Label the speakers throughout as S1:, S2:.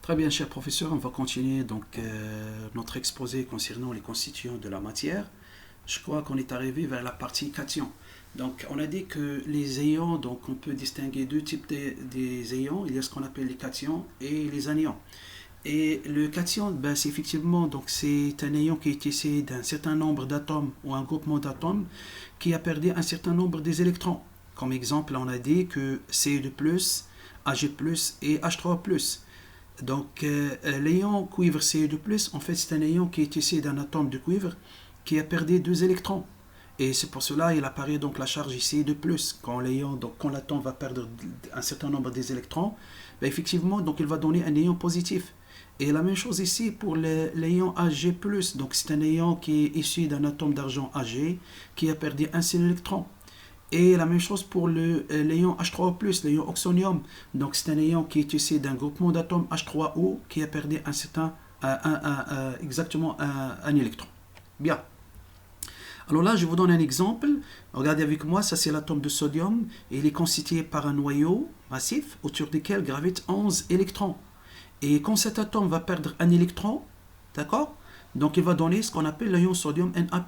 S1: Très bien, cher professeur, on va continuer notre exposé concernant les constituants de la matière. Je crois qu'on est arrivé vers la partie cation. Donc, on a dit que les ions, donc on peut distinguer deux types des ions. Il y a ce qu'on appelle les cations et les anions. Et le cation, c'est effectivement c'est un ion qui est issu d'un certain nombre d'atomes ou un groupement d'atomes qui a perdu un certain nombre des électrons. Comme exemple, on a dit que Ce2+, Ag+, et H3+. Donc, l'ion cuivre Ce2+, en fait, c'est un ion qui est issu d'un atome de cuivre qui a perdu deux électrons. Et c'est pour cela qu'il apparaît donc la charge ici de plus. Quand l'atome va perdre un certain nombre des électrons, effectivement, donc il va donner un ion positif. Et la même chose ici pour l'ion Ag+. Donc c'est un ion qui est issu d'un atome d'argent Ag qui a perdu un seul électron. Et la même chose pour l'ion H3+, l'ion oxonium. Donc c'est un ion qui est issu d'un groupement d'atomes H3O qui a perdu exactement un électron. Bien. Alors là, je vous donne un exemple. Regardez avec moi, ça c'est l'atome de sodium. Il est constitué par un noyau massif autour duquel gravitent 11 électrons. Et quand cet atome va perdre un électron, d'accord, donc il va donner ce qu'on appelle l'ion sodium Na+,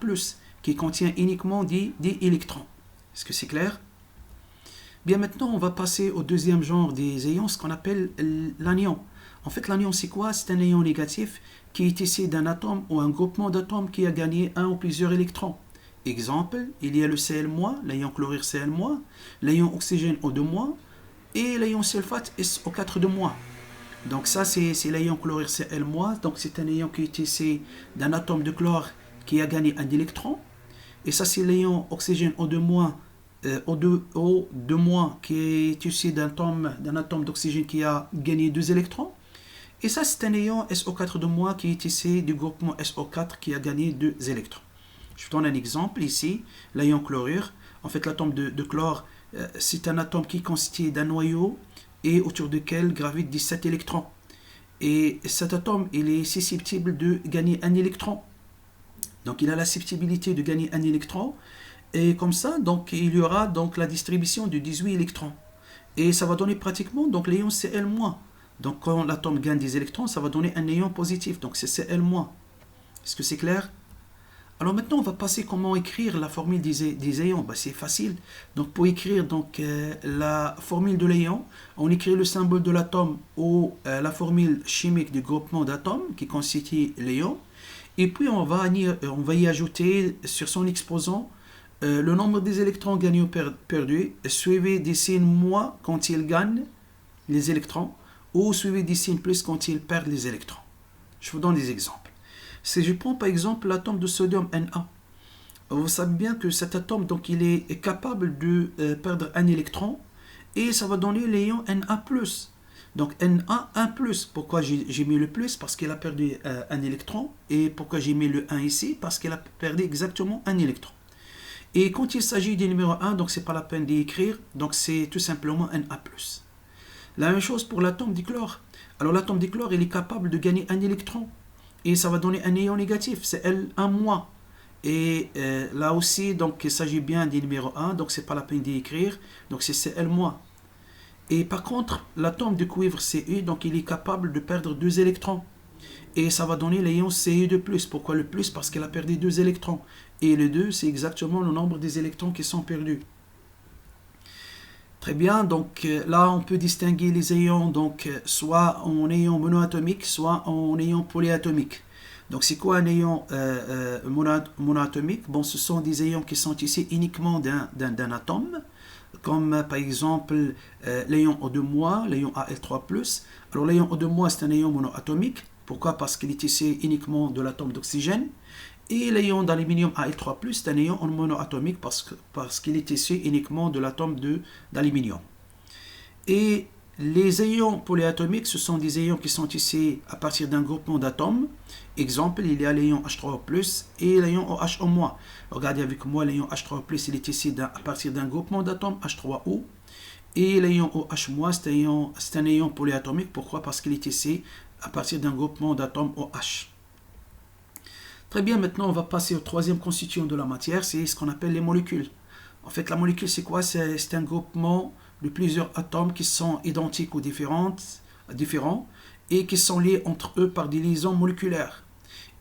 S1: qui contient uniquement 10 électrons. Est-ce que c'est clair? Bien, maintenant, on va passer au deuxième genre des ions, ce qu'on appelle l'anion. En fait, l'anion, c'est quoi? C'est un ion négatif qui est issu d'un atome ou un groupement d'atomes qui a gagné un ou plusieurs électrons. Exemple, il y a le Cl-, l'ion chlorure Cl-, l'ion oxygène O2-, et l'ion sulfate SO4-. Donc ça, c'est l'ion chlorure Cl-. Donc c'est un ion qui est issu d'un atome de chlore qui a gagné un électron. Et ça, c'est l'ion oxygène O2-, O2- qui est issu d'un atome d'oxygène qui a gagné deux électrons. Et ça, c'est un ion SO4-, qui est issu du groupement SO4 qui a gagné deux électrons. Je vous donne un exemple ici, l'ion chlorure. En fait, l'atome de chlore, c'est un atome qui est constitué d'un noyau et autour duquel gravitent 17 électrons. Et cet atome, il est susceptible de gagner un électron. Donc, il a la susceptibilité de gagner un électron. Et comme ça, donc, il y aura donc la distribution de 18 électrons. Et ça va donner pratiquement donc l'ion Cl-. Donc, quand l'atome gagne des électrons, ça va donner un ion positif. Donc, c'est Cl-. Est-ce que c'est clair? Alors maintenant, on va passer comment écrire la formule des ions. C'est facile. Donc pour écrire la formule de l'ion, on écrit le symbole de l'atome ou la formule chimique du groupement d'atomes qui constitue l'ion. Et puis on va y ajouter sur son exposant le nombre des électrons gagnés ou perdus, suivi des signes moins quand il gagne les électrons ou suivi des signes plus quand il perd les électrons. Je vous donne des exemples. Si je prends par exemple l'atome de sodium Na, vous savez bien que cet atome donc, il est capable de perdre un électron et ça va donner l'ion Na+. Donc Na1+, pourquoi j'ai mis le plus? Parce qu'il a perdu un électron. Et pourquoi j'ai mis le 1 ici? Parce qu'il a perdu exactement un électron. Et quand il s'agit du numéro 1, donc c'est pas la peine d'y écrire, donc c'est tout simplement Na+. La même chose pour l'atome du chlore. Alors l'atome du chlore, il est capable de gagner un électron. Et ça va donner un ion négatif, c'est L1-. Et là aussi, donc, il s'agit bien du numéro 1, donc c'est pas la peine d'y écrire, donc c'est Cl-. Et par contre, l'atome de cuivre Cu, donc il est capable de perdre deux électrons. Et ça va donner l'ion Cu2+. Pourquoi le plus? Parce qu'il a perdu deux électrons. Et le 2, c'est exactement le nombre des électrons qui sont perdus. Très bien, donc là on peut distinguer les ions donc soit en ion monoatomique, soit en ion polyatomique. Donc c'est quoi un ion monoatomique? Bon, ce sont des ions qui sont issus uniquement d'un atome, comme par exemple l'ion O2-, l'ion Al3+. Alors l'ion O2-, c'est un ion monoatomique. Pourquoi? Parce qu'il est issu uniquement de l'atome d'oxygène. Et l'ion d'aluminium Al3+, c'est un ion monoatomique parce qu'il est issu uniquement de l'atome d'aluminium. Et les ions polyatomiques, ce sont des ions qui sont issus à partir d'un groupement d'atomes. Exemple, il y a l'ion H3O+, et l'ion OH-. Regardez avec moi, l'ion H3O+, il est issu à partir d'un groupement d'atomes H3O. Et l'ion OH-, c'est un ion polyatomique. Pourquoi? Parce qu'il est issu à partir d'un groupement d'atomes OH. Très bien, maintenant on va passer au troisième constituant de la matière, c'est ce qu'on appelle les molécules. En fait, la molécule, c'est quoi? C'est un groupement de plusieurs atomes qui sont identiques ou différentes différents et qui sont liés entre eux par des liaisons moléculaires.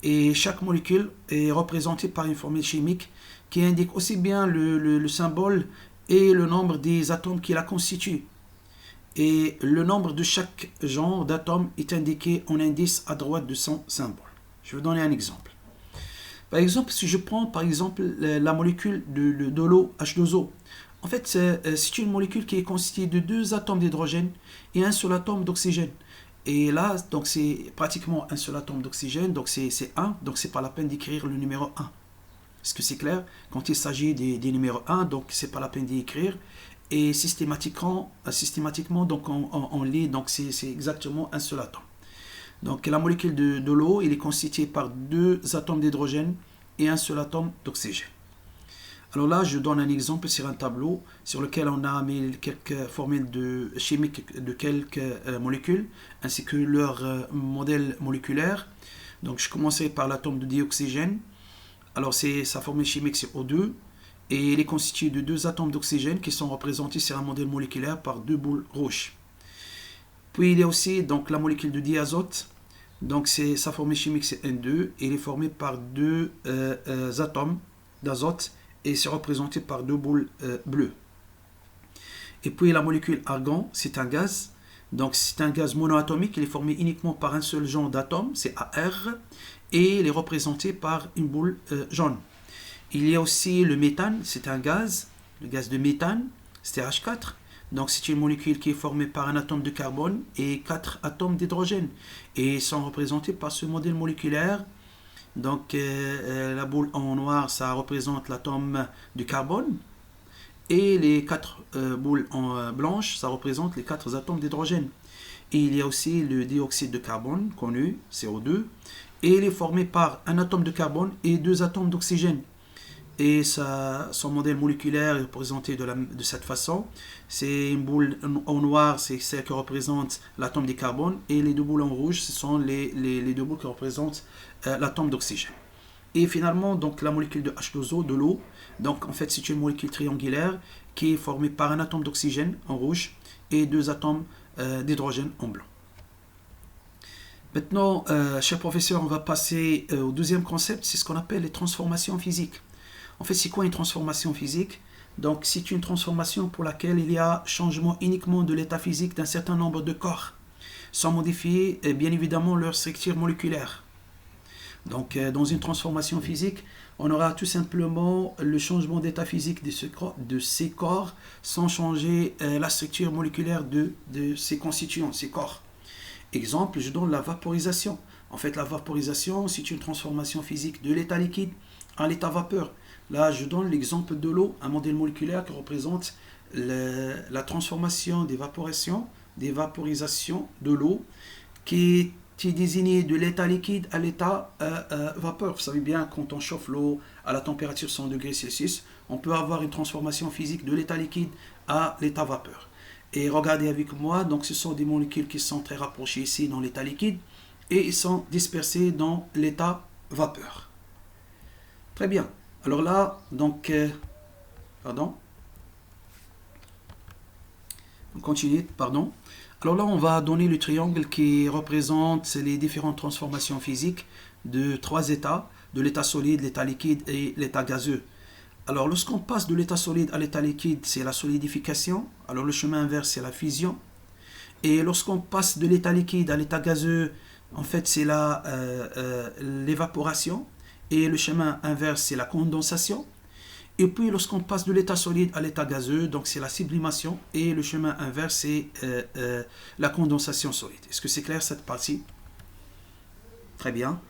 S1: Et chaque molécule est représentée par une formule chimique qui indique aussi bien le symbole et le nombre des atomes qui la constituent. Et le nombre de chaque genre d'atomes est indiqué en indice à droite de son symbole. Je vais vous donner un exemple. Par exemple, si je prends par exemple la molécule de l'eau H2O, en fait c'est une molécule qui est constituée de 2 atomes d'hydrogène et un seul atome d'oxygène. Et là, donc c'est pratiquement un seul atome d'oxygène, donc c'est 1, donc c'est pas la peine d'écrire le numéro 1. Est-ce que c'est clair? Quand il s'agit des numéros 1, donc c'est pas la peine d'y écrire. Et systématiquement donc on lit, donc c'est exactement un seul atome. Donc la molécule de l'eau, il est constituée par 2 atomes d'hydrogène et un seul atome d'oxygène. Alors là, je donne un exemple sur un tableau sur lequel on a mis quelques formules chimiques de quelques molécules, ainsi que leur modèle moléculaire. Donc je commencerai par l'atome de dioxygène. Alors sa formule chimique c'est O2, et il est constitué de 2 atomes d'oxygène qui sont représentés sur un modèle moléculaire par 2 boules rouges. Puis il y a aussi donc la molécule de diazote. Donc sa formule chimique c'est N2 et il est formé par 2 atomes d'azote et c'est représenté par 2 boules bleues. Et puis la molécule argon, c'est un gaz. Donc c'est un gaz monoatomique, il est formé uniquement par un seul genre d'atome, c'est AR, et il est représenté par une boule jaune. Il y a aussi le méthane, c'est un gaz, le gaz de méthane, c'est H4. Donc c'est une molécule qui est formée par un atome de carbone et 4 atomes d'hydrogène. Et ils sont représentés par ce modèle moléculaire. Donc la boule en noir, ça représente l'atome de carbone. Et les 4 boules en blanche, ça représente les 4 atomes d'hydrogène. Et il y a aussi le dioxyde de carbone, connu, CO2. Et il est formé par un atome de carbone et 2 atomes d'oxygène. Et son modèle moléculaire est représenté de cette façon. C'est une boule en noir, c'est celle qui représente l'atome de carbone, et les 2 boules en rouge, ce sont les 2 boules qui représentent l'atome d'oxygène. Et finalement, donc la molécule de H2O, de l'eau, donc en fait c'est une molécule triangulaire qui est formée par un atome d'oxygène en rouge et 2 atomes d'hydrogène en blanc. Maintenant, cher professeur, on va passer au deuxième concept, c'est ce qu'on appelle les transformations physiques. En fait, c'est quoi une transformation physique? Donc, c'est une transformation pour laquelle il y a changement uniquement de l'état physique d'un certain nombre de corps, sans modifier bien évidemment leur structure moléculaire. Donc, dans une transformation physique, on aura tout simplement le changement d'état physique de ces corps sans changer la structure moléculaire de ces constituants, ces corps. Exemple, je donne la vaporisation. En fait, la vaporisation, c'est une transformation physique de l'état liquide à l'état vapeur. Là, je donne l'exemple de l'eau, un modèle moléculaire qui représente la transformation des vaporisations de l'eau qui est désignée de l'état liquide à l'état vapeur. Vous savez bien, quand on chauffe l'eau à la température 100 degrés Celsius, on peut avoir une transformation physique de l'état liquide à l'état vapeur. Et regardez avec moi, donc ce sont des molécules qui sont très rapprochées ici dans l'état liquide et ils sont dispersées dans l'état vapeur. Très bien. Alors là, donc, on continue, Alors là, on va donner le triangle qui représente les différentes transformations physiques de 3 états, de l'état solide, l'état liquide et l'état gazeux. Alors, lorsqu'on passe de l'état solide à l'état liquide, c'est la solidification. Alors, le chemin inverse, c'est la fusion. Et lorsqu'on passe de l'état liquide à l'état gazeux, en fait, c'est l'évaporation. Et le chemin inverse, c'est la condensation. Et puis, lorsqu'on passe de l'état solide à l'état gazeux, donc c'est la sublimation. Et le chemin inverse, c'est la condensation solide. Est-ce que c'est clair cette partie? Très bien.